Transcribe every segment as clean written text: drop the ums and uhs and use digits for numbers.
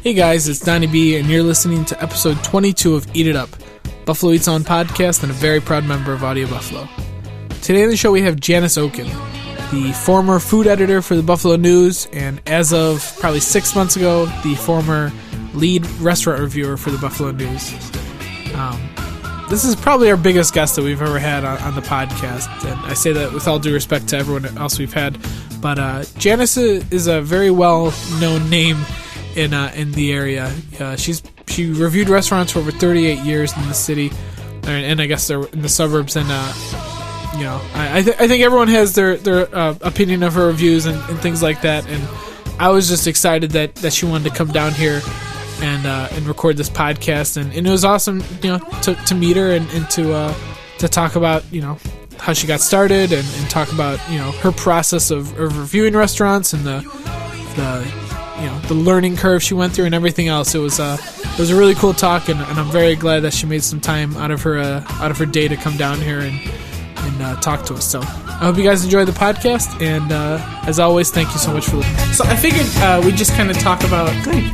Hey guys, it's Donnie B, and you're listening to episode 22 of Eat It Up, Buffalo Eats Own podcast and a very proud member of Audio Buffalo. Today on the show we have Janice Okun, the former food editor for the Buffalo News, and as of probably 6 months ago, the former lead restaurant reviewer for the Buffalo News. This is probably our biggest guest that we've ever had on the podcast, and I say that with all due respect to everyone else we've had. But Janice is a very well-known name in the area. She reviewed restaurants for over 38 years in the city, and I guess they're in the suburbs. And I think everyone has their opinion of her reviews and things like that. And I was just excited that she wanted to come down here and record this podcast, and it was awesome, to meet her and to talk about how she got started and talk about her process of reviewing restaurants and the learning curve she went through and everything else. It was a really cool talk, and I'm very glad that she made some time out of her day to come down here and talk to us. So I hope you guys enjoy the podcast, and as always, thank you so much for listening. So I figured we'd just kind of talk about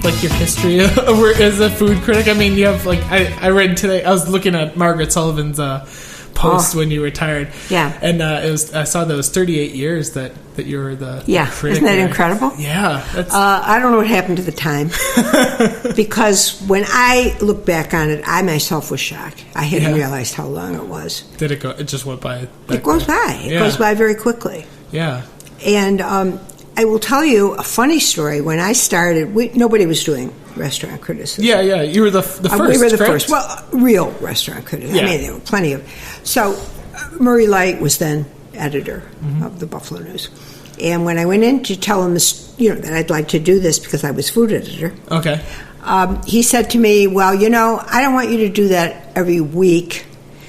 like your history as a food critic. I mean, you have I read today, I was looking at Margaret Sullivan's post when you retired. Yeah. And I saw that it was 38 years that you were the critic. Isn't that incredible? Yeah. I don't know what happened to the time, because when I look back on it, I myself was shocked. I hadn't realized how long it was. Did it go? It just went by. It goes by. It goes by very quickly. Yeah. And I will tell you a funny story. When I started, nobody was doing restaurant criticism. Yeah. You were the first. We were the correct? first. Well, real restaurant criticism. Yeah. I mean, there were plenty of. So Murray Light was then editor of the Buffalo News. And when I went in to tell him this, that I'd like to do this because I was food editor. Okay. He said to me, well, I don't want you to do that every week,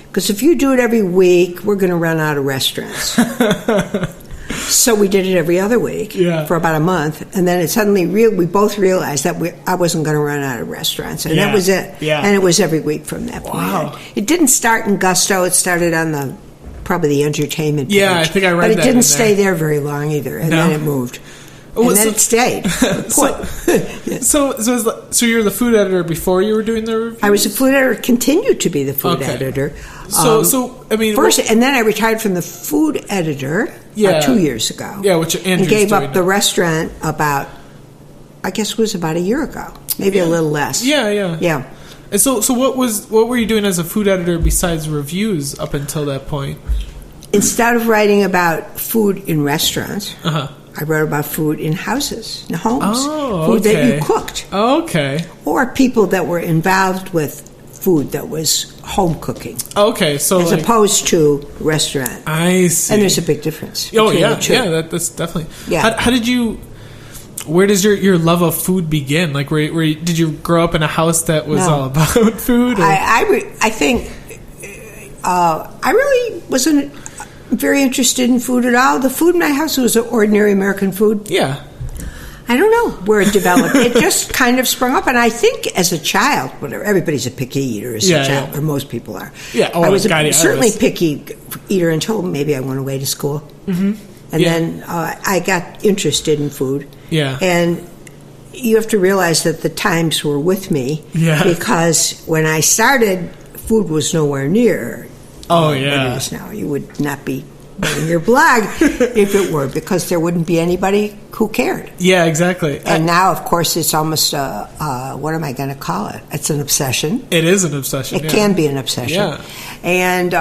because if you do it every week, we're going to run out of restaurants. So we did it every other week for about a month, and then it suddenly we both realized that I wasn't going to run out of restaurants, and that was it. Yeah. And it was every week from that point on. It didn't start in Gusto. It started on probably the entertainment page. Yeah, I think I read that. But it didn't stay there very long either, and then it moved. And then it stayed. So you were the food editor before you were doing the reviews? I was a food editor, continued to be the food editor. So I mean, first, and then I retired from the food editor 2 years ago. Yeah, which Andrew's and gave up the now. Restaurant about a year ago, maybe a little less. Yeah. And so what were you doing as a food editor besides reviews up until that point? Instead of writing about food in restaurants, I wrote about food in houses, in homes, food that you cooked. Okay. Or people that were involved with food that was home cooking. Okay, so as opposed to restaurant. I see. And there's a big difference. Oh yeah, that's definitely. Yeah. How did you? Where does your love of food begin? Like, did you grow up in a house that was all about food? Or? I think I really wasn't very interested in food at all. The food in my house was ordinary American food. Yeah. I don't know where it developed. It just kind of sprung up. And I think as a child, everybody's a picky eater as a child, or most people are. Yeah, I was certainly picky eater until maybe I went away to school. Mm-hmm. And then I got interested in food. Yeah. And you have to realize that the times were with me. Yeah. Because when I started, food was nowhere near what it is now. You would not be writing your blog if it were, because there wouldn't be anybody who cared. Yeah, exactly. And now, of course, it's almost what am I going to call it? It's an obsession. It is an obsession. It can be an obsession. Yeah. And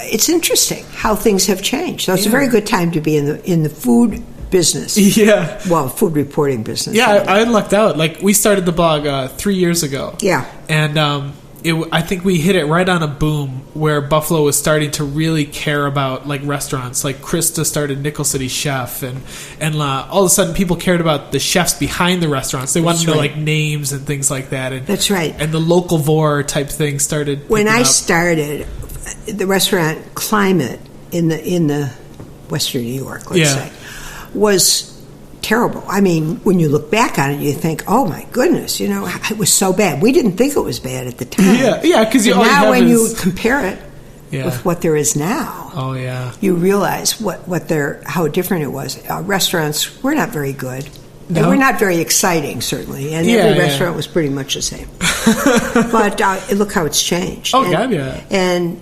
it's interesting how things have changed. So it's a very good time to be in the food business. Yeah. Well, food reporting business. Yeah, I lucked out. Like, we started the blog 3 years ago. Yeah. And I think we hit it right on a boom where Buffalo was starting to really care about restaurants. Like Krista started Nickel City Chef, and all of a sudden people cared about the chefs behind the restaurants. They wanted to know names and things like that. And, that's right. And the local vor type thing started. When I started, the restaurant climate in the Western New York, let's say, was terrible. I mean, when you look back on it, you think, "Oh my goodness, it was so bad." We didn't think it was bad at the time. Yeah, because now when you compare it with what there is now, you realize how different it was. Restaurants were not very good. No? They were not very exciting, certainly, and every restaurant was pretty much the same. But look how it's changed. Oh, God, yeah. And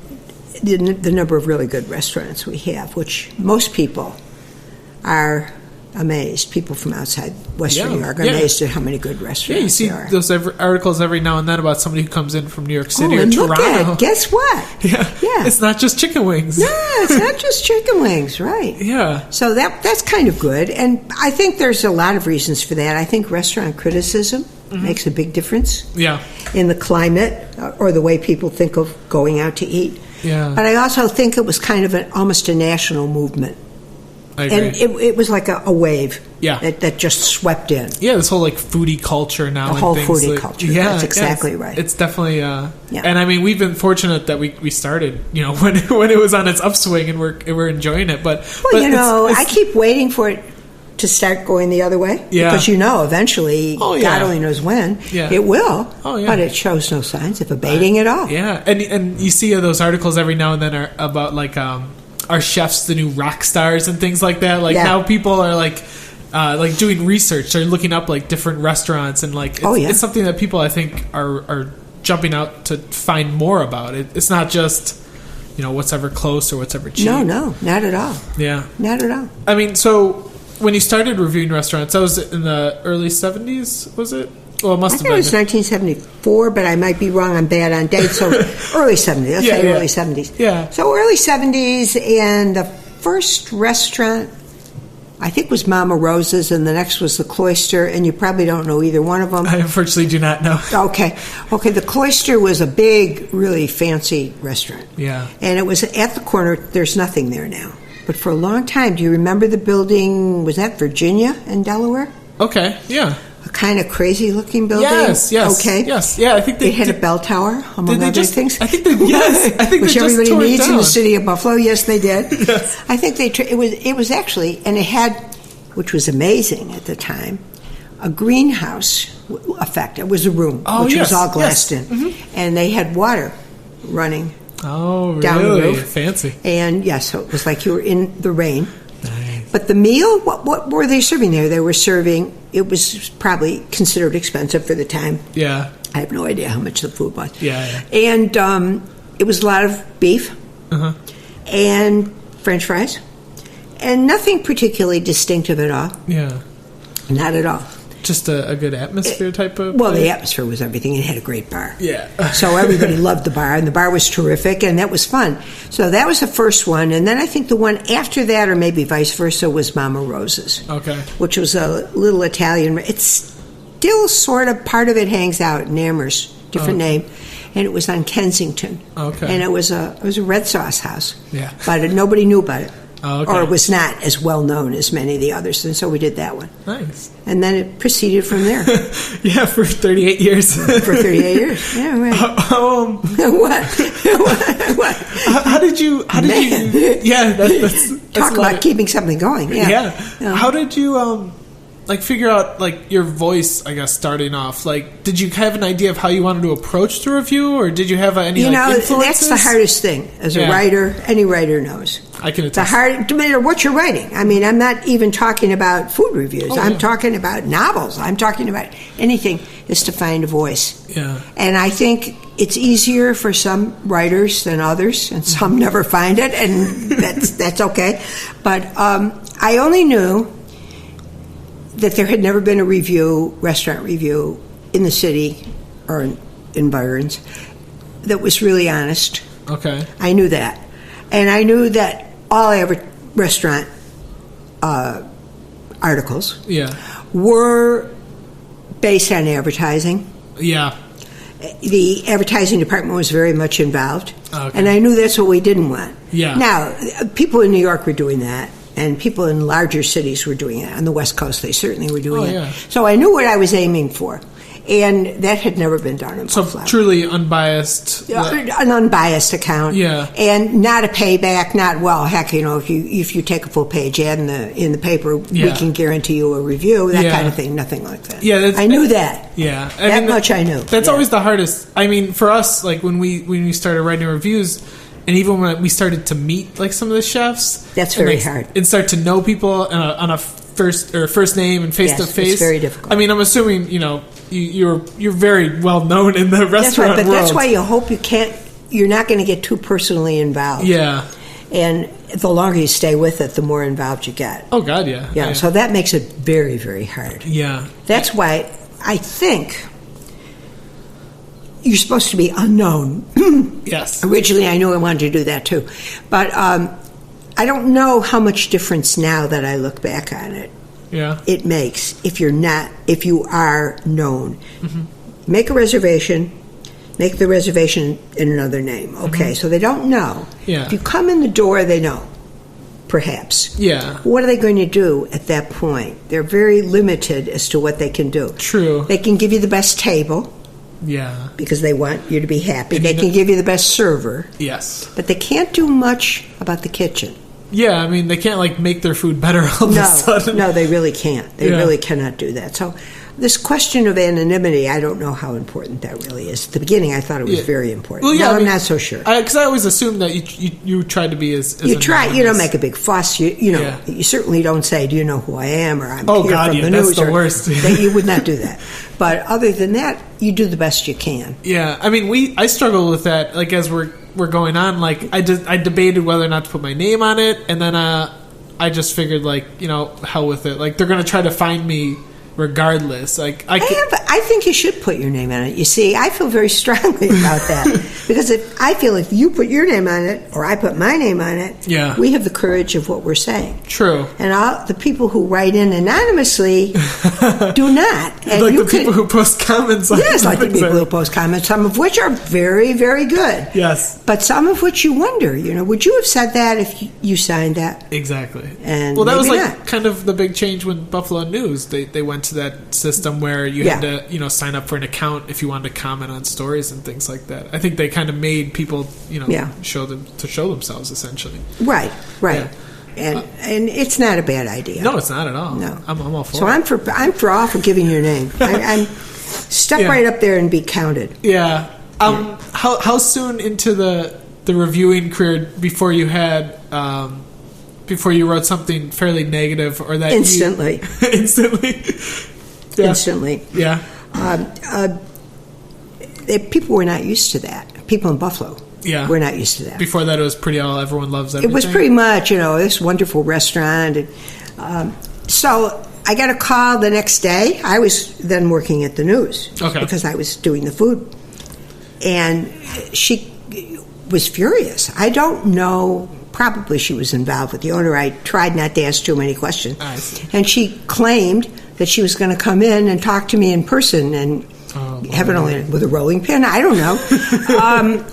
the number of really good restaurants we have, which most people are amazed. People from outside Western New York are amazed at how many good restaurants there are. Yeah, you see those articles every now and then about somebody who comes in from New York City or Toronto. Look guess what? Yeah. It's not just chicken wings. No, it's not just chicken wings, right. Yeah. So that's kind of good. And I think there's a lot of reasons for that. I think restaurant criticism makes a big difference in the climate or the way people think of going out to eat. Yeah. But I also think it was kind of almost a national movement. I agree. And it was like a wave that just swept in. Yeah, this whole like foodie culture now. The whole foodie culture. Yeah, that's exactly right. It's definitely, and I mean, we've been fortunate that we started, when it was on its upswing and we're enjoying it. But I keep waiting for it to start going the other way. Yeah. Because eventually, God only knows when, it will. Oh, yeah. But it shows no signs of abating at all. Yeah, and you see those articles every now and then about like are chefs the new rock stars and things like that? Like now people are like doing research. They're looking up like different restaurants and like it's something that people I think are jumping out to find more about. It's not just what's ever close or what's ever cheap. No, not at all. Yeah, not at all. I mean, so when you started reviewing restaurants, that was in the early 70s, was it? Well, it must have been. I think it was 1974, but I might be wrong. I'm bad on dates. So early 70s. Let's say early 70s. Yeah. So early 70s, and the first restaurant, I think, was Mama Rosa's, and the next was the Cloister, and you probably don't know either one of them. I unfortunately do not know. Okay. The Cloister was a big, really fancy restaurant. Yeah. And it was at the corner. There's nothing there now. But for a long time, do you remember the building, was that Virginia in Delaware? Okay, yeah. A kind of crazy-looking building. Yes. Okay. Yes. Yeah, I think they had a bell tower, among other things. I think which everybody needs in the city city of Buffalo. Yes, they did. Yes. I think it was actually, and it had, which was amazing at the time, a greenhouse effect. It was a room, which was all glassed in, and they had water running. Oh, really? Down the roof. Fancy. And so it was like you were in the rain. Nice. But the meal, what were they serving there? They were serving, it was probably considered expensive for the time. Yeah. I have no idea how much the food was. Yeah. And it was a lot of beef and French fries and nothing particularly distinctive at all. Yeah. Not at all. Just a good atmosphere type of Well, place? the atmosphere was everything. It had a great bar. Yeah. So everybody loved the bar, and the bar was terrific, and that was fun. So that was the first one, and then I think the one after that, or maybe vice versa, was Mama Rosa's. Okay. Which was a little Italian. It's still sort of, part of it hangs out in Amherst, different name, and it was on Kensington. Okay. And it was a red sauce house. Yeah. But nobody knew about it. Oh, okay. Or it was not as well known as many of the others, and so we did that one. Nice. And then it proceeded from there. Yeah, for 38 years. For 38 years. Yeah, right. What? How did you? Yeah, that's talk about keeping something going. Yeah. How did you figure out your voice? I guess starting off, did you have an idea of how you wanted to approach the review, or did you have any influences? That's the hardest thing as a writer. Any writer knows. I can attest. No matter what you're writing. I mean, I'm not even talking about food reviews. I'm talking about novels. I'm talking about anything, is to find a voice. Yeah. And I think it's easier for some writers than others, and some never find it, and that's okay. But I only knew that there had never been a restaurant review in the city or in environs that was really honest. Okay. I knew that. And I knew that all restaurant articles were based on advertising. Yeah. The advertising department was very much involved. Okay. And I knew that's what we didn't want. Yeah. Now, people in New York were doing that. And people in larger cities were doing it. On the West Coast, they certainly were doing it. So I knew what I was aiming for. And that had never been done in Buffalo. So truly unbiased. An unbiased account. Yeah. And not a payback, if you take a full page ad in the paper, we can guarantee you a review, that kind of thing, nothing like that. Yeah, I knew that. Yeah. Much I knew. That's always the hardest. I mean, for us, when we started writing reviews, and even when we started to meet some of the chefs, that's very hard, and start to know people on a first name and face to face. It's very difficult. I mean, I'm assuming you're very well known in the restaurant world. That's why you hope you're not going to get too personally involved. Yeah. And the longer you stay with it, the more involved you get. Oh God, yeah. Yeah. So that makes it very, very hard. Yeah. That's why I think you're supposed to be unknown. Yes. Originally, I knew I wanted to do that too, but I don't know how much difference now that I look back on it. Yeah. It makes if you are known. Mm-hmm. Make a reservation. Make the reservation in another name. Okay, mm-hmm. So they don't know. Yeah. If you come in the door, they know. Perhaps. Yeah. What are they going to do at that point? They're very limited as to what they can do. True. They can give you the best table. Yeah. Because they want you to be happy. And they can give you the best server. Yes. But they can't do much about the kitchen. Yeah, I mean, they can't, make their food better all of a sudden. No, they really can't. They really cannot do that. So this question of anonymity, I don't know how important that really is. At the beginning, I thought it was very important. Well, I'm not so sure. Because I always assumed that you tried to be as you try. You don't make a big fuss. You certainly don't say, "Do you know who I am?" or "I'm here God, from the that's news." The worst. You would not do that. But other than that, you do the best you can. Yeah, I mean, I struggle with that. As we're going on, I debated whether or not to put my name on it, and then I just figured hell with it. They're going to try to find me regardless. I think you should put your name on it. You see, I feel very strongly about that because if you put your name on it or I put my name on it, we have the courage of what we're saying. True. And the people who write in anonymously do not. And the people who post comments. Yes, like the people who post comments, some of which are very, very good. Yes. But some of which you wonder, would you have said that if you signed that? Exactly. And that was not. kind of the big change when Buffalo News, they went to that system where you had to sign up for an account if you wanted to comment on stories and things like that. I think they kind of made people show themselves essentially. Right. And it's not a bad idea. No, it's not at all. No, I'm all for so it. I'm for giving your name. I'm stuck right up there and be counted. Yeah. How soon into the reviewing career before you had before you wrote something fairly negative or that instantly? Yeah. Instantly. Yeah. People were not used to that. People in Buffalo. Yeah. We're not used to that. Before that, it was pretty everyone loves everything. It was pretty much, this wonderful restaurant. And, so I got a call the next day. I was then working at the news because I was doing the food. And she was furious. I don't know. Probably she was involved with the owner. I tried not to ask too many questions. I see. And she claimed that she was going to come in and talk to me in person and heaven only with a rolling pin. I don't know.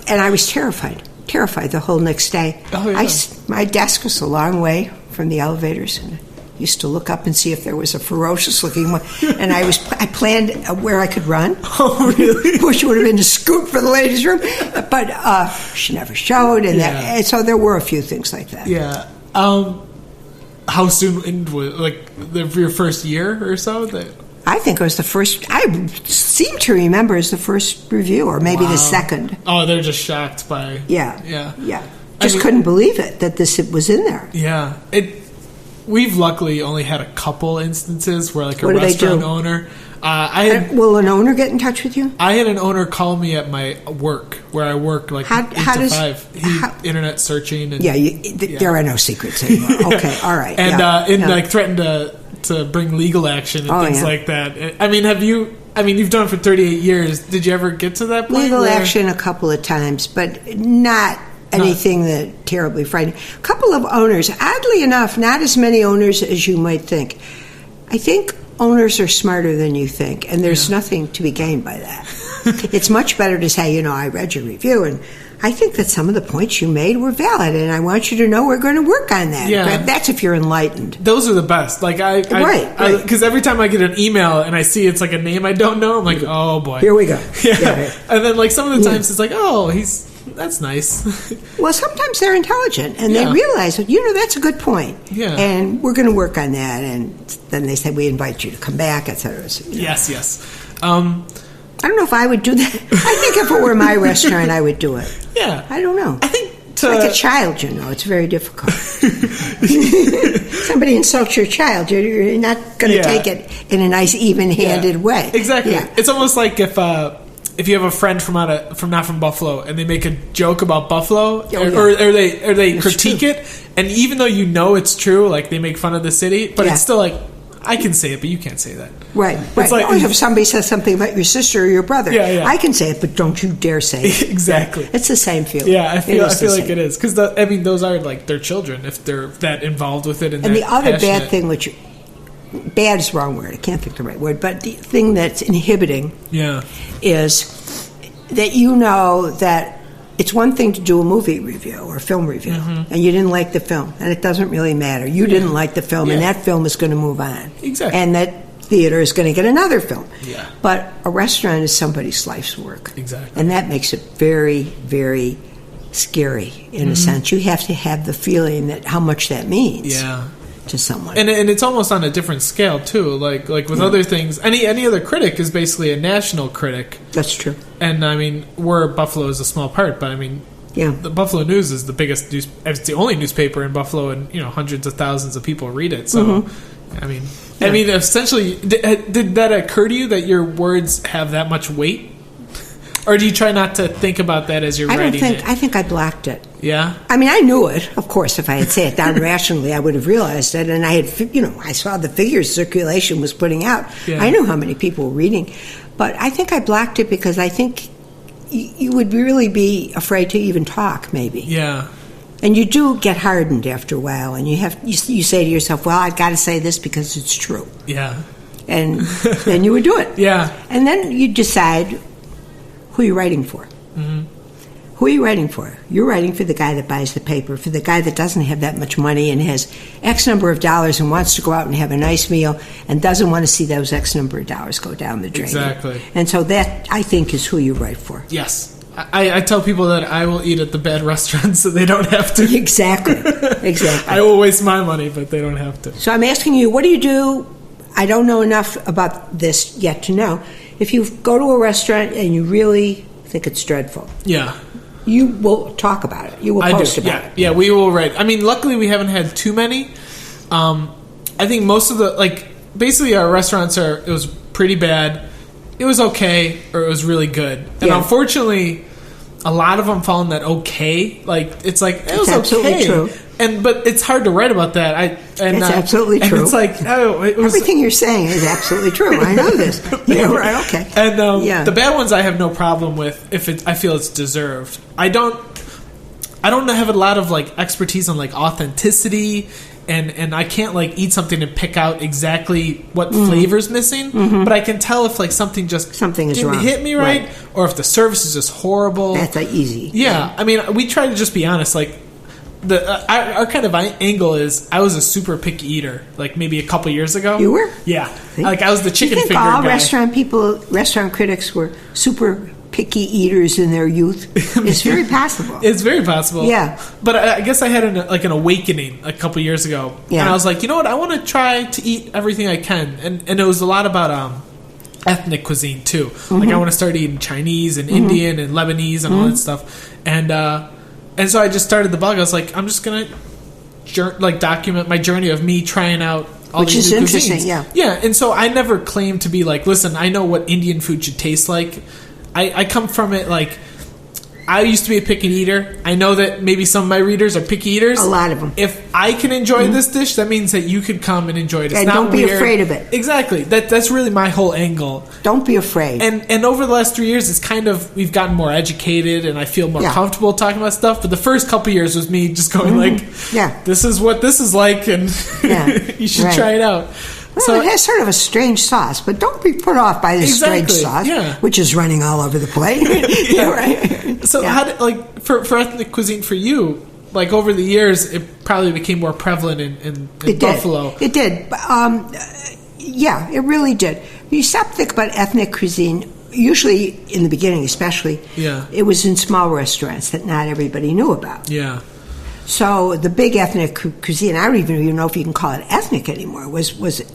And I was terrified the whole next day. Oh, yeah. My desk was a long way from the elevators, and I used to look up and see if there was a ferocious looking one. And I planned where I could run. Oh, really? Which would have been to scoot for the ladies' room. But she never showed, and so there were a few things like that. Yeah. How soon into your first year or so? I think it was the first. I seem to remember as the first review, or maybe the second. Oh, they're just shocked by. Yeah. Just couldn't believe it that this was in there. Yeah, we've luckily only had a couple instances where a restaurant owner. Will an owner get in touch with you? I had an owner call me at my work where I work 8 to 5. He internet searching. And, there are no secrets anymore. Okay, all right. And threatened to bring legal action and things like that. I mean, you've done it for 38 years. Did you ever get to that point? Legal action a couple of times, but not anything that terribly frightening. A couple of owners, oddly enough, not as many owners as you might think. I think owners are smarter than you think, and there's nothing to be gained by that. It's much better to say, I read your review, and I think that some of the points you made were valid, and I want you to know we're going to work on that. Yeah. That's if you're enlightened. Those are the best. Right. Because every time I get an email and I see it's a name I don't know, I'm like, oh boy. Here we go. Yeah. And then some of the times it's that's nice. Well, sometimes they're intelligent, and they realize, that's a good point. Yeah. And we're going to work on that, and then they say, we invite you to come back, et cetera. Yes. I don't know if I would do that. I think if it were my restaurant, I would do it. Yeah. I don't know. I think It's like a child, it's very difficult. Somebody insults your child, you're not going to take it in a nice, even-handed way. Exactly. Yeah. It's almost like if you have a friend from not from Buffalo and they make a joke about Buffalo, or they critique it, and even though it's true, like they make fun of the city, but it's still like, I can say it, but you can't say that. Right. It's like, if somebody says something about your sister or your brother, I can say it, but don't you dare say it. Exactly. It's the same feeling. Yeah, I feel like it is. Because, those are like their children, if they're that involved with it. And the other bad thing, which, bad is the wrong word, I can't think of the right word, but the thing that's inhibiting is that that it's one thing to do a movie review or a film review, and you didn't like the film, and it doesn't really matter. You didn't like the film, and that film is going to move on. Exactly. And that theater is going to get another film. Yeah. But a restaurant is somebody's life's work. Exactly. And that makes it very, very scary in a sense. You have to have the feeling that how much that means. Yeah. To someone, and it's almost on a different scale too. Like with other things, any other critic is basically a national critic. That's true. And Buffalo is a small part, but the Buffalo News is the biggest news. It's the only newspaper in Buffalo, and hundreds of thousands of people read it. So, essentially, did that occur to you that your words have that much weight? Or do you try not to think about that as you're writing it? I think I blocked it. Yeah? I knew it. Of course, if I had said it down rationally, I would have realized it. And I had, I saw the figures circulation was putting out. Yeah. I knew how many people were reading. But I think I blocked it because I think you would really be afraid to even talk, maybe. Yeah. And you do get hardened after a while. And you say to yourself, well, I've got to say this because it's true. Yeah. And then you would do it. Yeah. And then you decide who you're writing for. Mm-hmm. Who are you writing for? You're writing for the guy that buys the paper, for the guy that doesn't have that much money and has X number of dollars and wants to go out and have a nice meal and doesn't want to see those X number of dollars go down the drain. Exactly. And so that, I think, is who you write for. Yes. I tell people that I will eat at the bad restaurants so they don't have to. Exactly. I will waste my money, but they don't have to. So I'm asking you, what do you do? I don't know enough about this yet to know. If you go to a restaurant and you really think it's dreadful, you will talk about it. You will post about it. Yeah, we will write. Luckily we haven't had too many. I think most of basically our restaurants it was pretty bad, it was okay, or it was really good. And unfortunately, a lot of them fall in that okay. It's absolutely okay. True. But it's hard to write about that. It's absolutely true. And it's everything you're saying is absolutely true. I know this. Yeah, right. Okay. And the bad ones I have no problem with if I feel it's deserved. I don't have a lot of expertise on authenticity, and I can't eat something and pick out exactly what flavor's missing. Mm-hmm. But I can tell if something didn't wrong. Hit me right, or if the service is just horrible. That's easy. Yeah. We try to just be honest. Our kind of angle is I was a super picky eater, maybe a couple years ago. You were? Yeah. I was the chicken finger all guy. restaurant critics were super picky eaters in their youth? It's very possible. It's very possible. Yeah. But I guess I had an awakening a couple years ago. Yeah. And I was like, you know what? I want to try to eat everything I can. And it was a lot about ethnic cuisine, too. Mm-hmm. I want to start eating Chinese and Indian and Lebanese and all that stuff. And so I just started the blog. I was like, I'm just going to document my journey of me trying out all these new cuisines. Which is interesting, yeah. Yeah, and so I never claimed to be listen, I know what Indian food should taste like. I come from it I used to be a picky eater. I know that maybe some of my readers are picky eaters. A lot of them. If I can enjoy this dish, that means that you could come and enjoy it. It's and not don't be weird. Afraid of it. Exactly. That's really my whole angle. Don't be afraid. And over the last 3 years, it's we've gotten more educated, and I feel more comfortable talking about stuff. But the first couple years was me just going this is what this is like, and you should try it out. Well, so it has sort of a strange sauce, but don't be put off by this strange sauce, which is running all over the plate. Right. So, how did, for ethnic cuisine for you, over the years, it probably became more prevalent in Buffalo. It did. It really did. You stop to think about ethnic cuisine. Usually, in the beginning, especially, it was in small restaurants that not everybody knew about. Yeah. So the big ethnic cuisine, I don't even know if you can call it ethnic anymore, was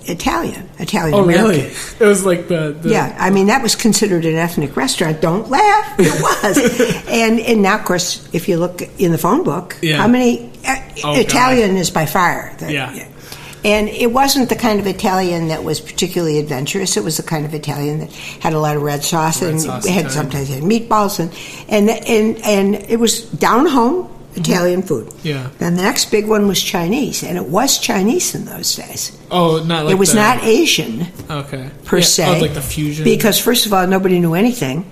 Italian American. Oh, really? It was like the... Yeah, I mean, that was considered an ethnic restaurant. Don't laugh. It was. and now, of course, if you look in the phone book, how many... Italian God. Is by far. And it wasn't the kind of Italian that was particularly adventurous. It was the kind of Italian that had a lot of red sauce sometimes had meatballs and it was down home Italian food. Yeah. Then the next big one was Chinese, and it was Chinese in those days. Oh, not like it was not Asian. Okay. Per se. Oh, like the fusion. Because first of all, nobody knew anything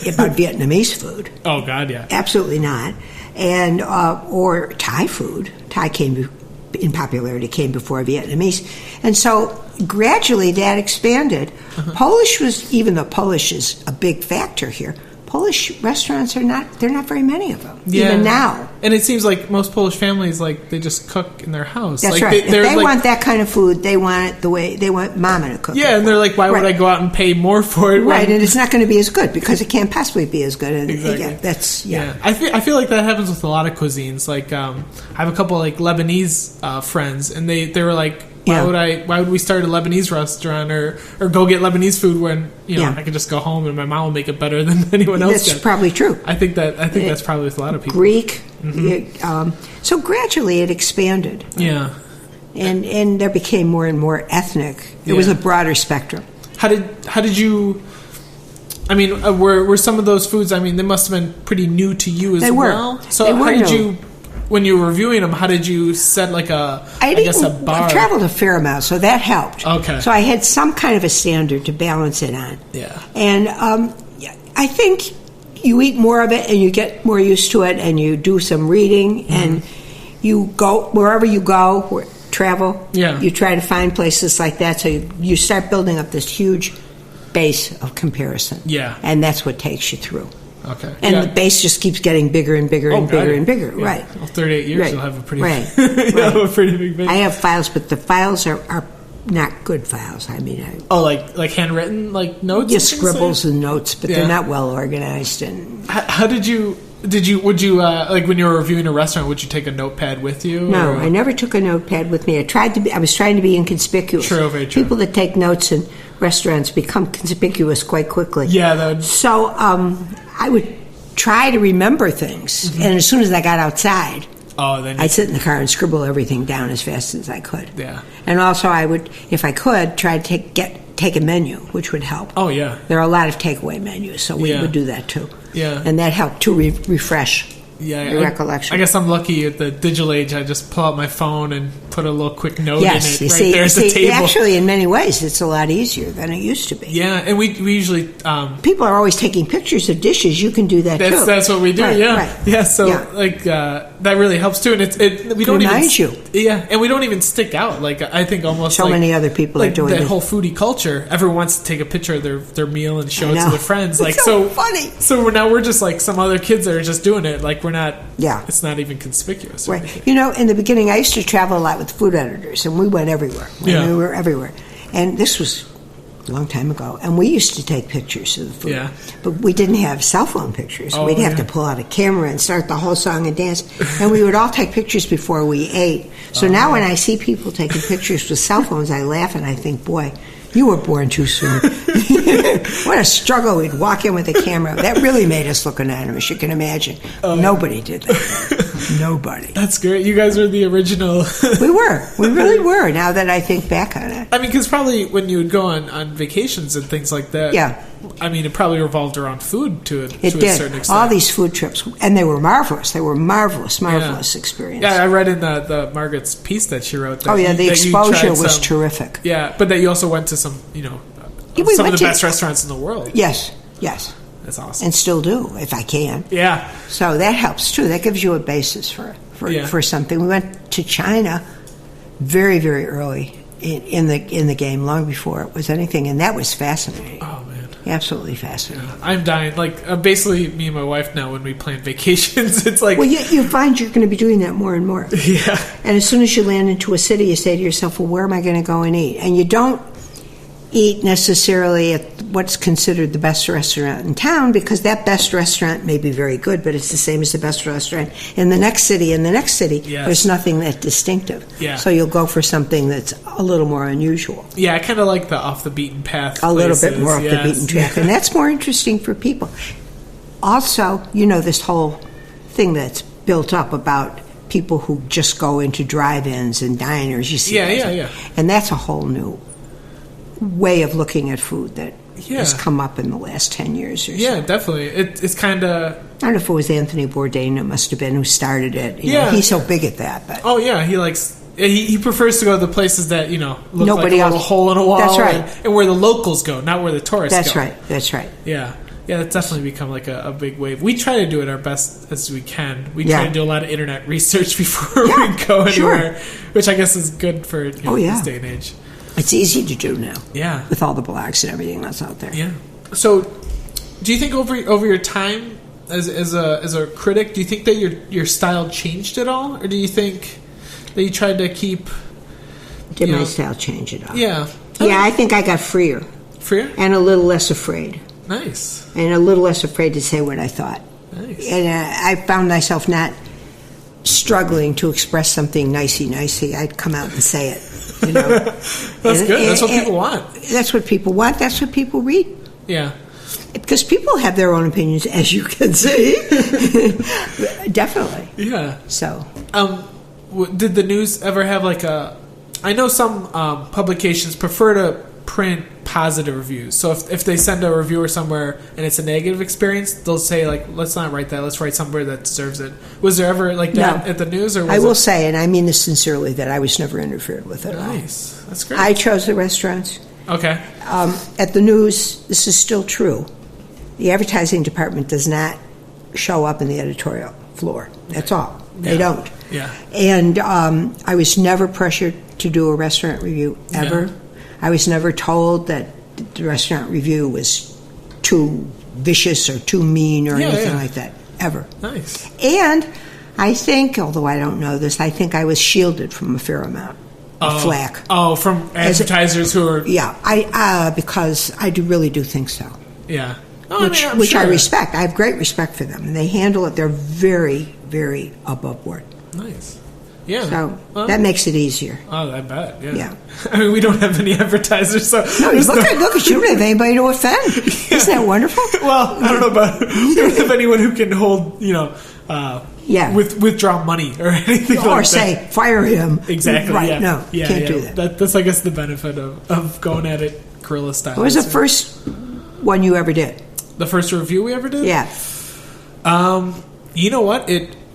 about Vietnamese food. Oh God, yeah. Absolutely not. And or Thai food. Thai came in popularity came before Vietnamese, and so gradually that expanded. Polish was, even though Polish is a big factor here, Polish restaurants there are not very many of them, even now. And it seems like most Polish families, like, they just cook in their house. That's like, right. If they like, want that kind of food, they want it the way they want Mama to cook it. Yeah, and they're like, why would I go out and pay more for it? Right, and it's not going to be as good because it can't possibly be as good. And exactly. I feel like that happens with a lot of cuisines. Like, I have a couple like Lebanese friends, and they were like, why would we start a Lebanese restaurant or go get Lebanese food when I could just go home and my mom will make it better than anyone else? That's probably true. I think that's probably with a lot of people. Greek. So gradually it expanded. Yeah. And there became more and more ethnic. It was a broader spectrum. How did you? I mean, were some of those foods? I mean, they must have been pretty new to you as well. So how did you? When you were reviewing them, how did you set like a bar? I traveled a fair amount, so that helped. Okay. So I had some kind of a standard to balance it on. Yeah. And I think you eat more of it and you get more used to it and you do some reading and you go, wherever you go, travel, you try to find places like that. So you start building up this huge base of comparison. Yeah. And that's what takes you through. Okay. And the base just keeps getting bigger and bigger and bigger and bigger. Yeah. Right. Well, 38 years, you'll have a pretty, you'll have a pretty big base. I have files, but the files are not good files. I mean, like handwritten, like notes? Yes, scribbles and notes, but they're not well organized. And how would you like when you were reviewing a restaurant, would you take a notepad with you? No, I never took a notepad with me. I was trying to be inconspicuous. True, very true. People that take notes in restaurants become conspicuous quite quickly. Yeah. So I would try to remember things, and as soon as I got outside, I'd sit in the car and scribble everything down as fast as I could. Yeah. And also I would, if I could, try to take a menu, which would help. Oh, yeah. There are a lot of takeaway menus, so we would do that too. Yeah. And that helped to refresh your recollection. I guess I'm lucky at the digital age. I just pull out my phone and put a little quick note in it there at the table. Actually, in many ways, it's a lot easier than it used to be. Yeah, and we usually... people are always taking pictures of dishes. You can do that too. That's what we do, Yeah, so that really helps too. And we don't reminds you. Yeah, and we don't even stick out. Like, I think almost so many other people are doing that whole foodie culture. Everyone wants to take a picture of their meal and show it to their friends. Like, it's so funny. So we're just like some other kids that are just doing it. Like, we're not... Yeah. It's not even conspicuous. Right. In the beginning, I used to travel a lot with food editors, and we went everywhere. We were everywhere. And this was a long time ago, and we used to take pictures of the food. Yeah. But we didn't have cell phone pictures. We'd have to pull out a camera and start the whole song and dance. And we would all take pictures before we ate. So now when I see people taking pictures with cell phones, I laugh and I think, boy, you were born too soon. What a struggle. We'd walk in with a camera. That really made us look anonymous, you can imagine. Nobody did that. Nobody. That's great. You guys were the original. We were. We really were, now that I think back on it. I mean, because probably when you would go on vacations and things like that, I mean, it probably revolved around food to a certain extent. All these food trips, and they were marvelous. They were marvelous experience. Yeah, I read in the Margaret's piece that she wrote. That the exposure was terrific. Yeah, but that you also went to some, some of the best restaurants in the world. Yes. That's awesome. And still do, if I can. Yeah. So that helps, too. That gives you a basis for something. We went to China very, very early in the game, long before it was anything, and that was fascinating. Oh, man. Absolutely fascinating. Yeah. I'm dying. Like, basically, me and my wife now, when we plan vacations, it's like... Well, you find you're going to be doing that more and more. Yeah. And as soon as you land into a city, you say to yourself, well, where am I going to go and eat? And you don't... eat necessarily at what's considered the best restaurant in town, because that best restaurant may be very good, but it's the same as the best restaurant in the next city. In the next city, yes. There's nothing that distinctive. Yeah. So you'll go for something that's a little more unusual. Yeah, I kind of like the off the beaten path A places. little bit more off the beaten track, and that's more interesting for people. Also, this whole thing that's built up about people who just go into drive-ins and diners. You see, yeah. And that's a whole new way of looking at food that has come up in the last 10 years or so. Yeah, definitely. It's kind of... I don't know if it was Anthony Bourdain, it must have been, who started it. He's so big at that. But. Oh, yeah, he likes... He prefers to go to the places that, look Nobody like a little hole in a wall. That's right. And where the locals go, not where the tourists go. That's right. Yeah. Yeah, it's definitely become like a big wave. We try to do it our best as we can. We try to do a lot of internet research before we go anywhere, which I guess is good for this day and age. It's easy to do now. Yeah. With all the blogs and everything that's out there. Yeah. So, do you think over your time as a critic, do you think that your style changed at all, or do you think that you tried to keep? Did my style change at all? Yeah. I think I got freer. Freer? And a little less afraid. Nice. And a little less afraid to say what I thought. Nice. And I found myself not struggling to express something nicey. I'd come out and say it. That's good. That's what people want. That's what people want. That's what people read. Yeah. Because people have their own opinions, as you can see. Definitely. Yeah. So. Did the news ever have I know some publications prefer to print positive reviews. So if they send a reviewer somewhere and it's a negative experience, they'll say let's not write that. Let's write somewhere that deserves it. Was there ever that at the news? Or was I will say, and I mean this sincerely, that I was never interfered with at all. Nice. That's great. I chose the restaurants. Okay. At the news, this is still true. The advertising department does not show up in the editorial floor. That's all. They don't. Yeah. And I was never pressured to do a restaurant review, ever. Yeah. I was never told that the restaurant review was too vicious or too mean or anything like that, ever. Nice. And I think, although I don't know this, I think I was shielded from a fair amount of flack. Oh, from advertisers who are... Yeah, because I really do think so. Yeah. Which I respect. I have great respect for them. And they handle it. They're very, very above board. Nice. Yeah. So that makes it easier. Oh, I bet. Yeah. I mean, we don't have any advertisers, so look at you. We don't have anybody to offend. Yeah. Isn't that wonderful? Well, I don't know about. We don't have anyone who can hold, withdraw money or anything like that. Or say fire him. Exactly. Right? Yeah. No, you can't do that. That's, I guess, the benefit of going at it guerrilla style. What was the first one you ever did? The first review we ever did? Yeah. You know what?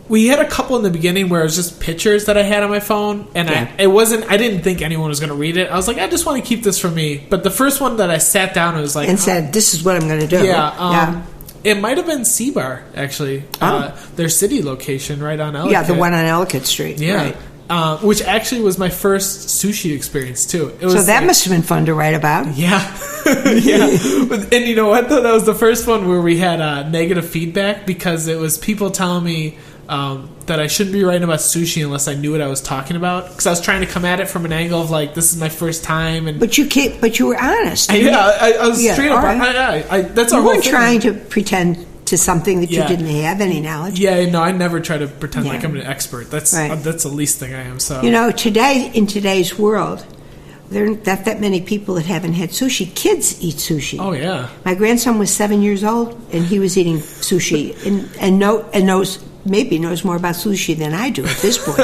We had a couple in the beginning where it was just pictures that I had on my phone, and I didn't think anyone was going to read it. I was like, I just want to keep this for me. But the first one that I sat down and was like... And said, this is what I'm going to do. Yeah. It might have been C-Bar, actually. Their city location right on Ellicott. Yeah, the one on Ellicott Street. Yeah. Right. Which actually was my first sushi experience, too. So that must have been fun to write about. Yeah. Yeah. And you know what, though? That was the first one where we had negative feedback because it was people telling me that I shouldn't be writing about sushi unless I knew what I was talking about. Because I was trying to come at it from an angle of this is my first time. But you were honest. I was straight up. Right. That's our whole thing. You weren't trying to pretend to something that you didn't have any knowledge. Yeah, no, I never try to pretend like I'm an expert. That's the least thing I am. So in today's world, there aren't that many people that haven't had sushi. Kids eat sushi. Oh yeah. My grandson was 7 years old and he was eating sushi and knows more about sushi than I do at this point.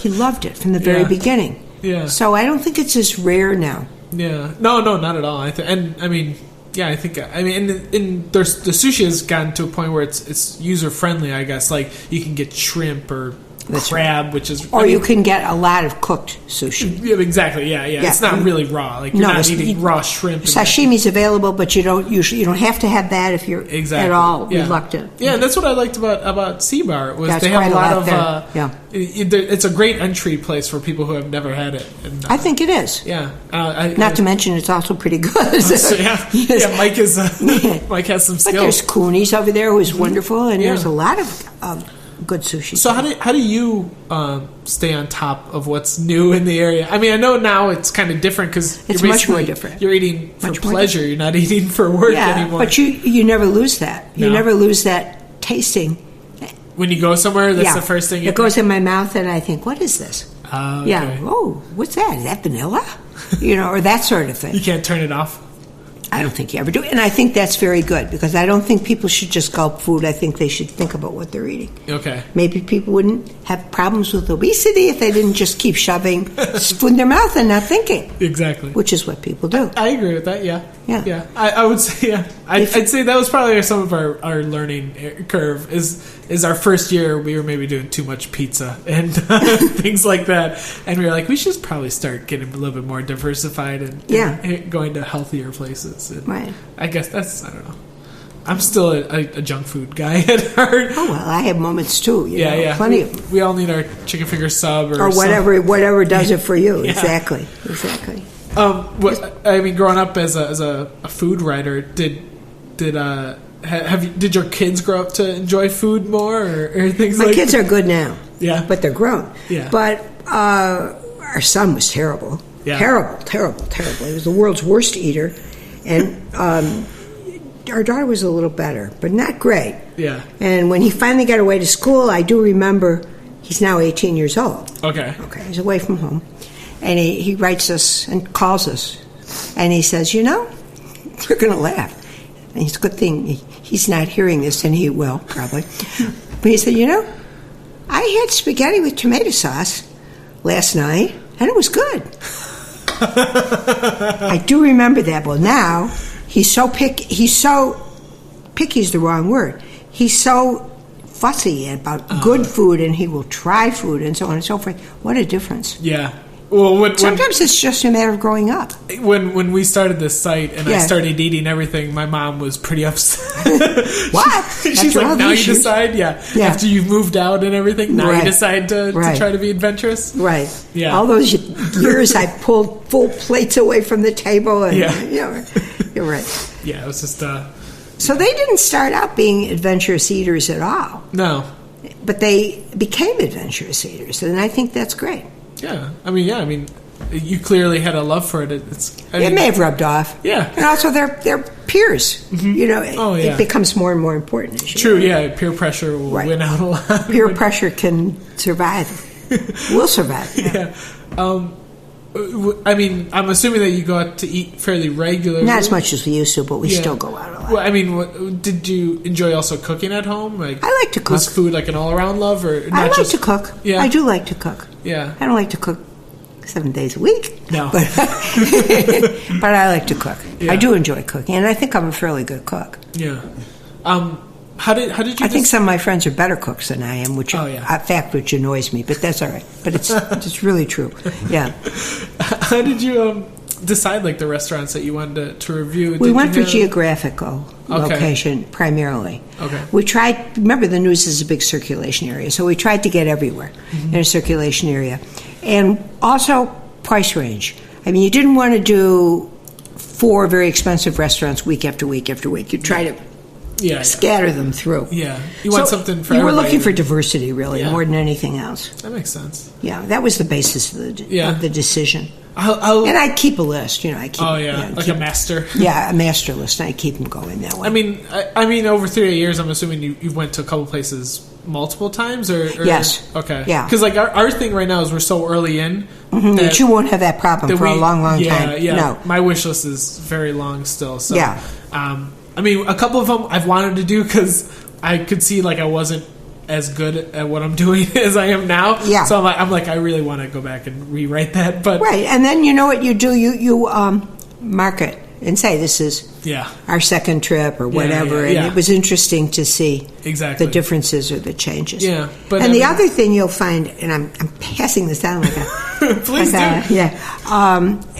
He loved it from the very beginning. Yeah. So I don't think it's as rare now. Yeah. No, not at all. I think the sushi has gotten to a point where it's user friendly. I guess you can get shrimp or crab, which is... Or you can get a lot of cooked sushi. Yeah, exactly, yeah. It's not really raw. You're not eating raw shrimp. Sashimi's available, but you don't have to have that if you're at all reluctant. Yeah, and that's what I liked about C-Bar, was they have a lot of... it's a great entry place for people who have never had it. And, I think it is. Yeah. Not to mention it's also pretty good. Mike has some skills. But there's Cooney's over there, who's wonderful, and there's a lot of... good sushi. So how do you stay on top of what's new in the area? I mean, I know now it's kind of different because it's much more different. You're eating for pleasure. You're not eating for work anymore. But you never lose that. You never lose that tasting. When you go somewhere, that's the first thing you it goes in my mouth, and I think, what is this? Okay. Yeah. Oh, what's that? Is that vanilla? Or that sort of thing. You can't turn it off? I don't think you ever do. And I think that's very good because I don't think people should just gulp food. I think they should think about what they're eating. Okay. Maybe people wouldn't have problems with obesity if they didn't just keep shoving food in their mouth and not thinking. Exactly. Which is what people do. I agree with that, yeah. Yeah. I would say, I'd say that was probably some of our learning curve is our first year we were maybe doing too much pizza and things like that. And we were like, we should probably start getting a little bit more diversified and going to healthier places. And right. I guess I don't know. I'm still a junk food guy at heart. Oh, well, I have moments too. Yeah. Plenty of them. We all need our chicken finger sub or whatever does it for you. Yeah. Exactly. Growing up as a food writer, did your kids grow up to enjoy food more or things like that? My kids are good now. Yeah. But they're grown. Yeah. But our son was terrible. Yeah. Terrible. He was the world's worst eater. And our daughter was a little better, but not great. Yeah. And when he finally got away to school, I do remember he's now 18 years old. Okay. He's away from home. And he writes us and calls us. And he says, you're going to laugh. And it's a good thing he's not hearing this, and he will, probably. But he said, I had spaghetti with tomato sauce last night, and it was good. I do remember that. Well, now, he's so picky is the wrong word. He's so fussy about good food, and he will try food, and so on and so forth. What a difference. Yeah. Well, sometimes it's just a matter of growing up. When we started this site and I started eating everything, my mom was pretty upset. What? She's like, now you decide? Yeah. After you've moved out and everything, now you decide to try to be adventurous? Right. Yeah. All those years I pulled full plates away from the table. And, you're right. Yeah, it was just... So they didn't start out being adventurous eaters at all. No. But they became adventurous eaters, and I think that's great. Yeah. I mean, you clearly had a love for it. It may have rubbed off. Yeah. And also they're peers. Mm-hmm. It becomes more and more important. True, peer pressure will win out a lot. Peer pressure can survive. Will survive. Yeah. I'm assuming that you go out to eat fairly regularly. Not as much as we used to, but we still go out a lot. Well, did you enjoy also cooking at home? I like to cook. Was food like an all-around love, or not? I like to cook. Yeah, I do like to cook. Yeah, I don't like to cook 7 days a week. No, but I like to cook. Yeah. I do enjoy cooking, and I think I'm a fairly good cook. Yeah. How did you? I think some of my friends are better cooks than I am, which which annoys me, but that's all right. But it's really true. Yeah. How did you decide the restaurants that you wanted to review? We went for geographical location primarily. Okay. We tried. Remember, the news is a big circulation area, so we tried to get everywhere in a circulation area, and also price range. You didn't want to do 4 very expensive restaurants week after week after week. You try to scatter them through. Yeah, you want something for everybody. You were looking for diversity, really, more than anything else. That makes sense. Yeah, that was the basis of the decision. And I keep a list, I keep. A master. Yeah, a master list, and I keep them going that way. I mean, over 3 years, I'm assuming you went to a couple places multiple times, or yes, okay, yeah. Because our thing right now is we're so early in that you won't have that problem for a long time. Yeah, no. My wish list is very long still. So a couple of them I've wanted to do because I could see I wasn't as good at what I'm doing as I am now. Yeah. So I'm like I really want to go back and rewrite that. But right, and then you know what you do? You mark it and say this is our second trip or whatever. And it was interesting to see exactly the differences or the changes. Yeah. But the other thing you'll find, and I'm passing this down like a please do.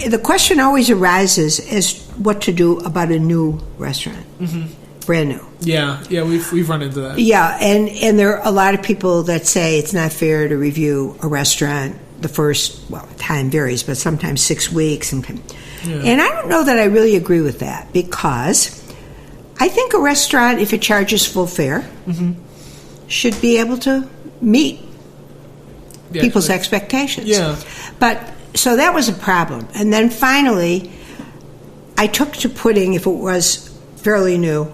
The question always arises as what to do about a new restaurant. Mm-hmm. Brand new. Yeah, we've run into that. Yeah, and there are a lot of people that say it's not fair to review a restaurant the first, time varies, but sometimes 6 weeks. And I don't know that I really agree with that, because I think a restaurant, if it charges full fare, should be able to meet people's expectations. Yeah. But, so that was a problem. And then finally, I took to putting, if it was fairly new,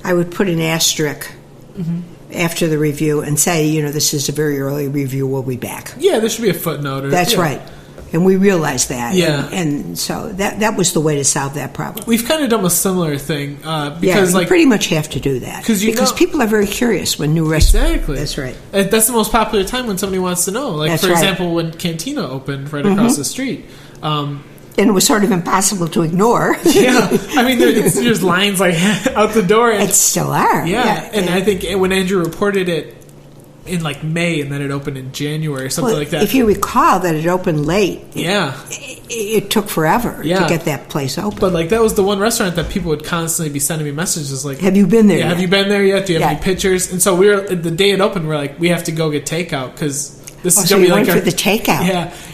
I would put an asterisk after the review and say, this is a very early review, we'll be back. Yeah, there should be a footnote. That's right. And we realized that. Yeah. And so that was the way to solve that problem. We've kind of done a similar thing. Because you pretty much have to do that. Because people are very curious when new restaurants... Exactly. That's right. That's the most popular time when somebody wants to know. Like, for example, when Cantina opened right across the street. And it was sort of impossible to ignore. Yeah. I mean, there's lines like out the door. And, it still are. Yeah. And I think when Andrew reported it in like May and then it opened in January or something like that. If you recall that it opened late. Yeah. It took forever to get that place open. But like that was the one restaurant that people would constantly be sending me messages like, have you been there yet? Have you been there yet? Do you have any pictures? And so the day it opened, we're like, we have to go get takeout because this is going to be like for the takeout.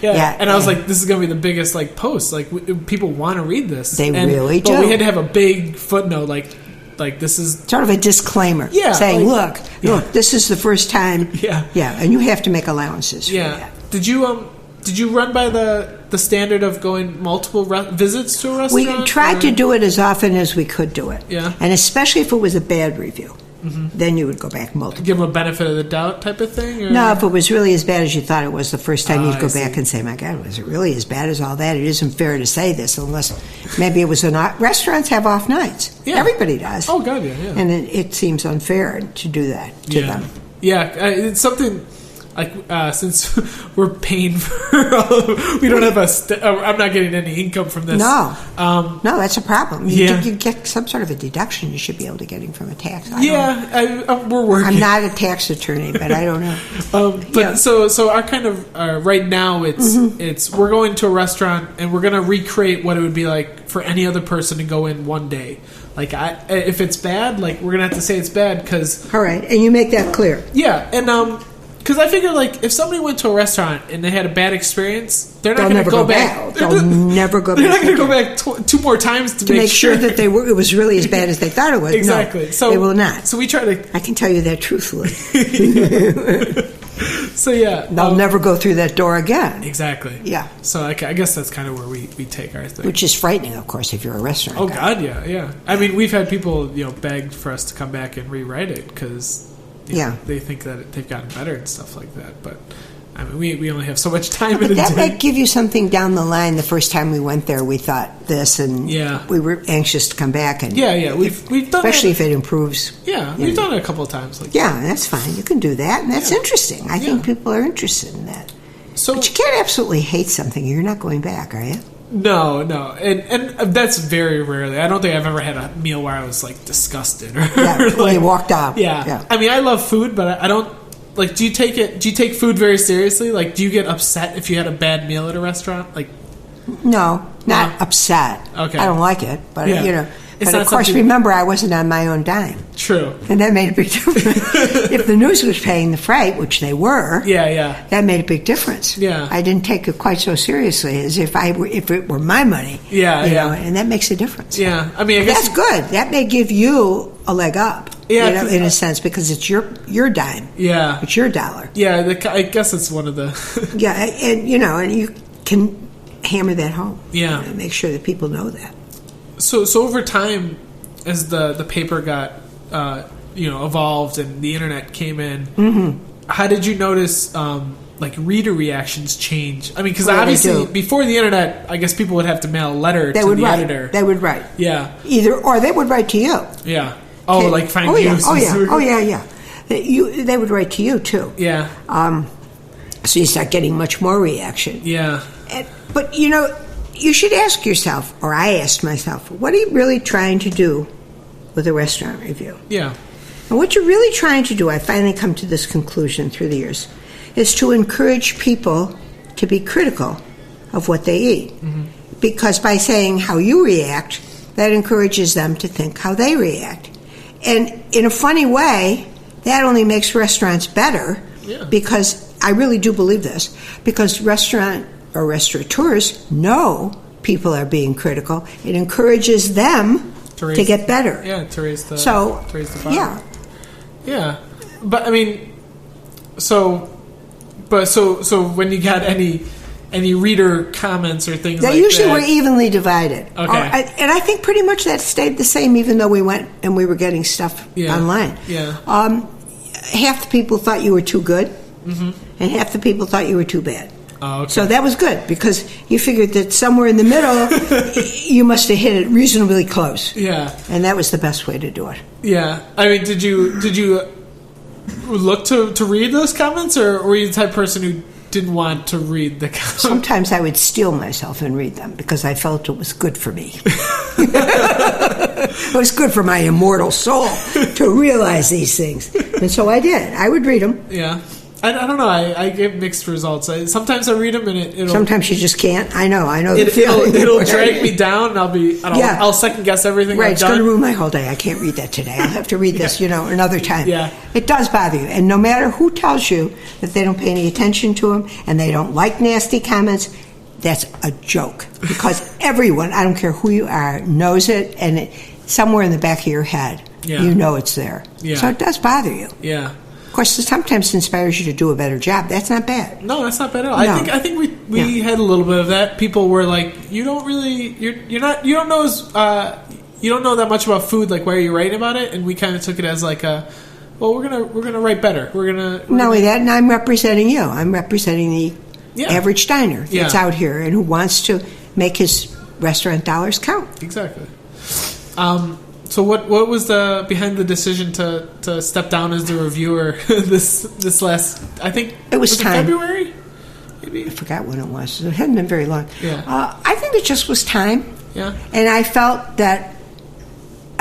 Yeah. And I was like, this is going to be the biggest like post. Like people want to read this. They really do. But we had to have a big footnote like this is sort of a disclaimer. Yeah. Saying, look, this is the first time. Yeah. Yeah. And you have to make allowances for that. Did you run by the standard of going multiple visits to a restaurant? We tried to do it as often as we could do it. Yeah. And especially if it was a bad review. Then you would go back multiple. Give them a benefit of the doubt type of thing? Or? No, if it was really as bad as you thought it was the first time, you'd go back and say, my God, was it really as bad as all that? It isn't fair to say this unless maybe it was restaurants have off nights. Yeah. Everybody does. Oh, God, yeah. And it seems unfair to do that to them. Yeah, it's something... Like since we're paying for, we don't have I'm not getting any income from this. No, that's a problem. You get some sort of a deduction. You should be able to get it from a tax. We're working. I'm not a tax attorney, but I don't know. So our kind of right now it's we're going to a restaurant and we're gonna recreate what it would be like for any other person to go in one day. Like if it's bad, like we're gonna have to say it's bad because. All right, and you make that clear. Yeah, and because I figure, like, if somebody went to a restaurant and they had a bad experience, they're not going to go back. They'll never go back. They're not going to go back two more times to make sure that it was really as bad as they thought it was. Exactly. No, so they will not. So we try to. I can tell you that truthfully. So yeah, they'll never go through that door again. Exactly. Yeah. So I guess that's kind of where we take our thing. Which is frightening, of course, if you're a restaurant. Oh God, yeah. I mean, we've had people begged for us to come back and rewrite it because. They think that they've gotten better and stuff like that. But, I mean, we only have so much time in a day. That might give you something down the line. The first time we went there, we thought this, and we were anxious to come back. And we've done especially if it improves. Yeah, we've done it a couple of times. That's fine. You can do that, and that's interesting. I think people are interested in that. But you can't absolutely hate something. You're not going back, are you? No, and that's very rarely. I don't think I've ever had a meal where I was like disgusted or you walked out. Yeah. I mean, I love food, but I don't like. Do you take food very seriously? Like, do you get upset if you had a bad meal at a restaurant? Like, no, not upset. Okay, I don't like it, but It's but of course, remember, I wasn't on my own dime. True. And that made a big difference. If the news was paying the freight, which they were, that made a big difference. Yeah. I didn't take it quite so seriously as if it were my money. And that makes a difference. Yeah. I mean, I guess that's good. That may give you a leg up. Yeah, in a sense, because it's your dime. Yeah. It's your dollar. Yeah, I guess it's one of the... and you can hammer that home. Yeah. And make sure that people know that. So over time, as the paper got evolved and the internet came in, how did you notice like reader reactions change? I mean, because obviously before the internet, I guess people would have to mail a letter to the editor. They would write. Yeah. Or they would write to you. Yeah. Oh, like find news. They would write to you too. Yeah. So you start getting much more reaction. Yeah. But you should ask yourself, or I asked myself, what are you really trying to do with a restaurant review? Yeah. And what you're really trying to do, I finally come to this conclusion through the years, is to encourage people to be critical of what they eat. Mm-hmm. Because by saying how you react, that encourages them to think how they react. And in a funny way, that only makes restaurants better, because I really do believe this, because restaurateurs know people are being critical. It encourages them to get better. Yeah, to raise the bar. Yeah. But I mean, so when you got any reader comments or things like that? They usually were evenly divided. Okay. And I think pretty much that stayed the same, even though we went and we were getting stuff online. Yeah. Half the people thought you were too good, and half the people thought you were too bad. Oh, okay. So that was good, because you figured that somewhere in the middle, you must have hit it reasonably close. Yeah. And that was the best way to do it. Yeah. I mean, did you look to read those comments, or were you the type of person who didn't want to read the comments? Sometimes I would steel myself and read them because I felt it was good for me. It was good for my immortal soul to realize these things. And so I did. I would read them. Yeah. I don't know. I get mixed results. Sometimes I read them and it'll. Sometimes you just can't. I know the feeling. It'll drag me down, and I'll second guess everything. Right, I've it's done. going to ruin my whole day. I can't read that today. I'll have to read this, another time. Yeah. It does bother you, and no matter who tells you that they don't pay any attention to them and they don't like nasty comments, that's a joke, because everyone, I don't care who you are, knows it, and somewhere in the back of your head, you know it's there. Yeah. So it does bother you. Yeah. Of course, it sometimes inspires you to do a better job. That's not bad. No, that's not bad at all. No. I think we had a little bit of that. People were like, you don't know that much about food. Like, why are you writing about it? And we kind of took it as like we're gonna write better. Not only that, and I'm representing you. I'm representing the average diner that's out here and who wants to make his restaurant dollars count. Exactly. So what was the behind the decision to step down as the reviewer this last? I think it was time. February. Maybe I forgot when it was. It hadn't been very long. Yeah. I think it just was time. Yeah. And I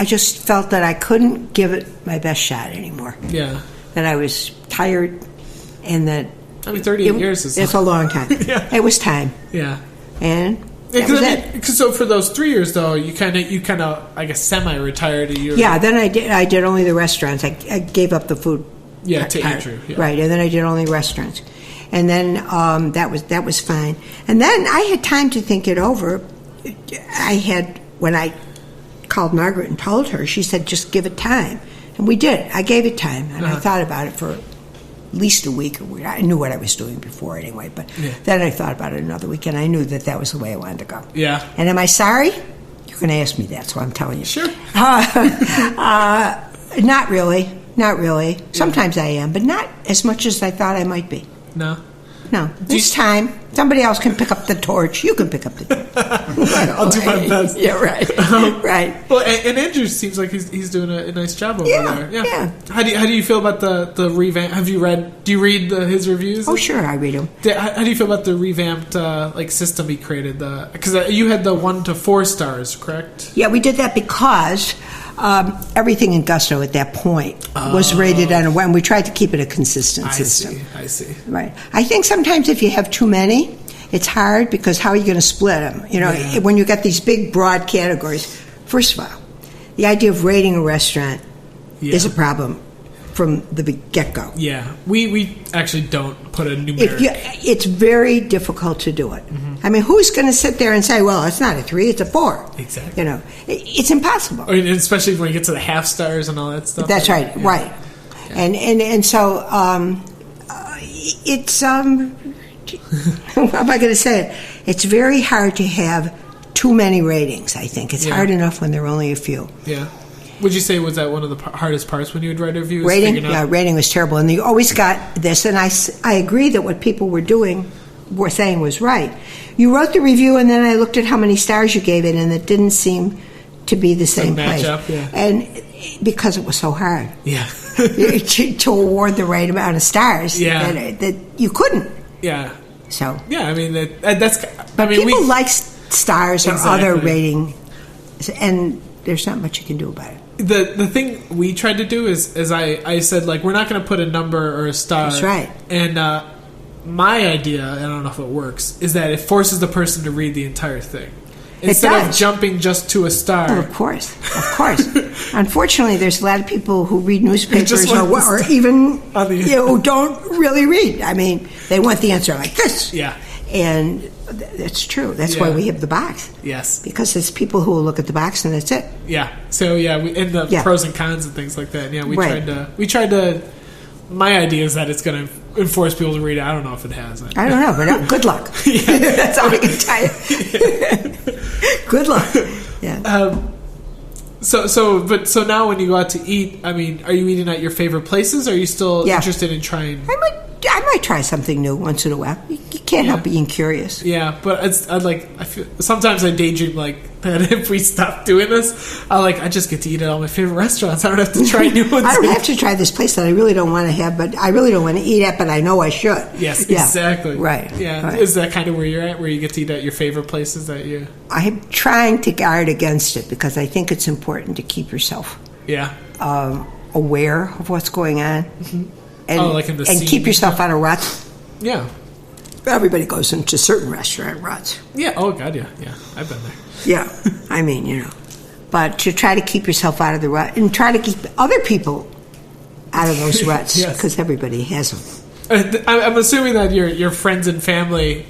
just felt that I couldn't give it my best shot anymore. Yeah. That I was tired, and that 38 years is it's a long time. Yeah. It was time. Yeah. And that was it. So for those 3 years, though, you kind of, I guess, semi-retired a year. Yeah. Then I did only the restaurants. I gave up the food. Yeah, to Andrew. Yeah. Right, and then I did only restaurants, and then that was fine. And then I had time to think it over. When I called Margaret and told her, she said, just give it time. And we did. I gave it time, and I thought about it for at least a week. I knew what I was doing before anyway, but then I thought about it another week, and I knew that was the way I wanted to go. Yeah. And am I sorry? You're going to ask me that, so I'm telling you. Sure. Not really. Not really. Sometimes I am, but not as much as I thought I might be. No. No. This time, somebody else can pick up the torch. You can pick up the torch. I'll do my best. Yeah, right. Right. Well, and Andrew seems like he's doing a nice job over there. Yeah. How do you feel about the revamp? Do you read his reviews? Oh, sure, I read them. How do you feel about the revamped system he created? Because you had the 1 to 4 stars, correct? Yeah, we did that because everything in Gusto at that point was rated on a 1. We tried to keep it a consistent system. I see. Right. I think sometimes if you have too many, it's hard, because how are you going to split them? When you got these big, broad categories. First of all, the idea of rating a restaurant is a problem from the get-go. Yeah. We actually don't put a numeric. It's very difficult to do it. Mm-hmm. I mean, who's going to sit there and say, well, it's not a 3, it's a 4? Exactly. It's impossible. Especially when you get to the half stars and all that stuff. That's right. Yeah. Right. Yeah. And so it's what am I going to say? It's very hard to have too many ratings, I think. It's hard enough when there are only a few. Yeah. Would you say, was that one of the hardest parts when you would write a review? Rating? Yeah, rating was terrible. And you always got this, and I agree that what people were saying was right. You wrote the review, and then I looked at how many stars you gave it, and it didn't seem to be the same place. Up, yeah. And because it was so hard. Yeah. to award the right amount of stars. Yeah. That you couldn't. Yeah. So. Yeah, I mean, that's... But people like stars or other rating, and there's not much you can do about it. The thing we tried to do is I said, like, we're not going to put a number or a star. That's right. And my idea, I don't know if it works, is that it forces the person to read the entire thing. Instead of jumping just to a star. Oh, of course. Unfortunately, there's a lot of people who read newspapers or even who don't really read. I mean, they want the answer like this. Yeah. And that's true. That's why we have the box. Yes. Because it's people who will look at the box and that's it. Yeah. So and the pros and cons and things like that. Yeah. We tried to my idea is that it's going to enforce people to read it. I don't know if it has. I don't know, but good luck. That's all I can tell you. Good luck. Yeah. So now when you go out to eat, I mean, are you eating at your favorite places? Or are you still interested in trying? I might try something new once in a while. You can't help being curious. Yeah, but I feel sometimes I daydream like that if we stop doing this, I just get to eat at all my favorite restaurants. I don't have to try new ones. I don't have to try this place that I really don't want to have, but I really don't want to eat at, but I know I should. Yes, exactly. Right. Yeah. Right. Is that kind of where you're at, where you get to eat at your favorite places that you... I'm trying to guard against it because I think it's important to keep yourself aware of what's going on. Mm-hmm. And keep yourself out of ruts. Yeah. Everybody goes into certain restaurant ruts. Yeah. Oh, God, yeah. Yeah. I've been there. Yeah. I mean, But to try to keep yourself out of the rut and try to keep other people out of those ruts because everybody has them. I'm assuming that your friends and family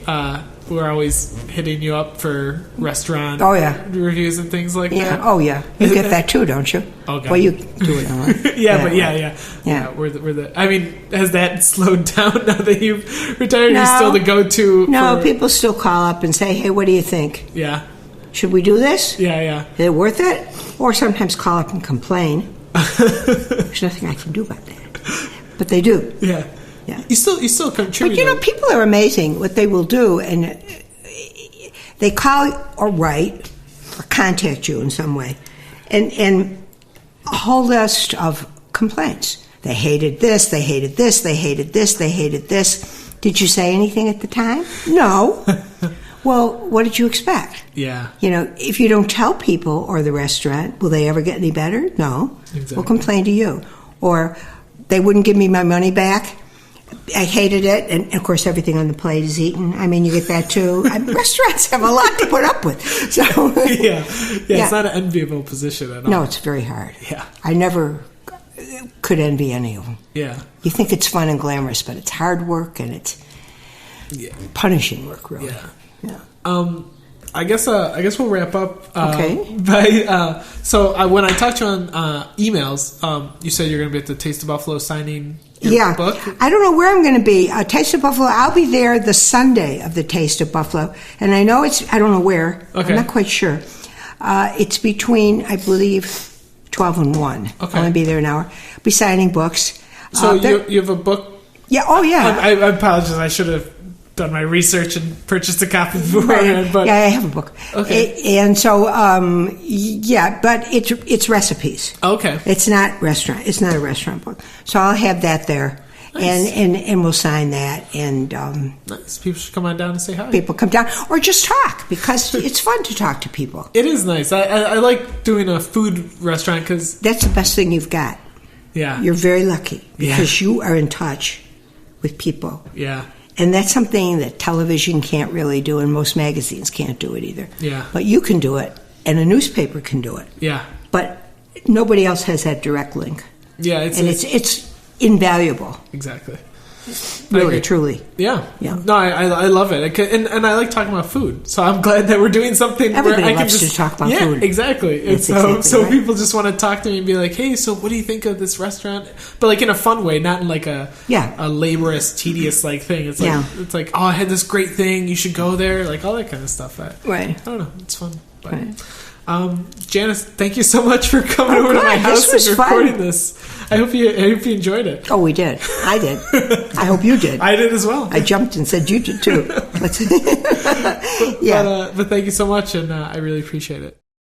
who are always hitting you up for restaurant reviews and things like that. Oh, yeah. You get that too, don't you? Oh, God. Well, you do it online. Yeah. We're the. I mean, has that slowed down now that you've retired? No, are you still the go-to? No, people still call up and say, hey, what do you think? Yeah. Should we do this? Yeah. Is it worth it? Or sometimes call up and complain. There's nothing I can do about that. But they do. Yeah. You still contribute. But people are amazing what they will do, and they call or write or contact you in some way, and a whole list of complaints. They hated this. They hated this. They hated this. They hated this. Did you say anything at the time? No. Well, what did you expect? Yeah. If you don't tell people or the restaurant, will they ever get any better? No. Exactly. We'll complain to you, or they wouldn't give me my money back. I hated it, and of course everything on the plate is eaten. I mean, you get that too. Restaurants have a lot to put up with. So yeah, it's not an enviable position at all. No, it's very hard. Yeah, I never could envy any of them. Yeah, you think it's fun and glamorous, but it's hard work and it's punishing work, really. Yeah. I guess we'll wrap up. Okay. When I talked to you on emails, you said you're going to be at the Taste of Buffalo signing your book. I don't know where I'm going to be. Taste of Buffalo. I'll be there the Sunday of the Taste of Buffalo, and I know I don't know where. Okay. I'm not quite sure. It's between, I believe, 12 and 1. Okay. I'm going to be there an hour. I'll be signing books. So you have a book? Yeah. Oh, yeah. I apologize. I should have done my research and purchased a copy beforehand. But yeah, I have a book. Okay. And so, but it's recipes. Okay. It's not restaurant. It's not a restaurant book. So I'll have that there. Nice. And we'll sign that. And nice. People should come on down and say hi. People come down or just talk because it's fun to talk to people. It is nice. I like doing a food restaurant because that's the best thing you've got. Yeah. You're very lucky because you are in touch with people. Yeah. And that's something that television can't really do, and most magazines can't do it either. Yeah. But you can do it, and a newspaper can do it. Yeah. But nobody else has that direct link. Yeah, it's invaluable. Exactly. Really, truly. Yeah. No, I love it, and I like talking about food. So I'm glad that we're doing something. Everybody where I loves can to talk about food. Yeah, exactly. And so right? People just want to talk to me and be like, "Hey, so what do you think of this restaurant?" But like in a fun way, not in like a laborious, tedious like thing. It's like it's like, "Oh, I had this great thing. You should go there." Like all that kind of stuff. Right. I don't know. It's fun. But, Janice, thank you so much for coming over to my house and recording this. I hope you enjoyed it. Oh, we did. I did. I hope you did. I did as well. I jumped and said you did too. But thank you so much, and I really appreciate it.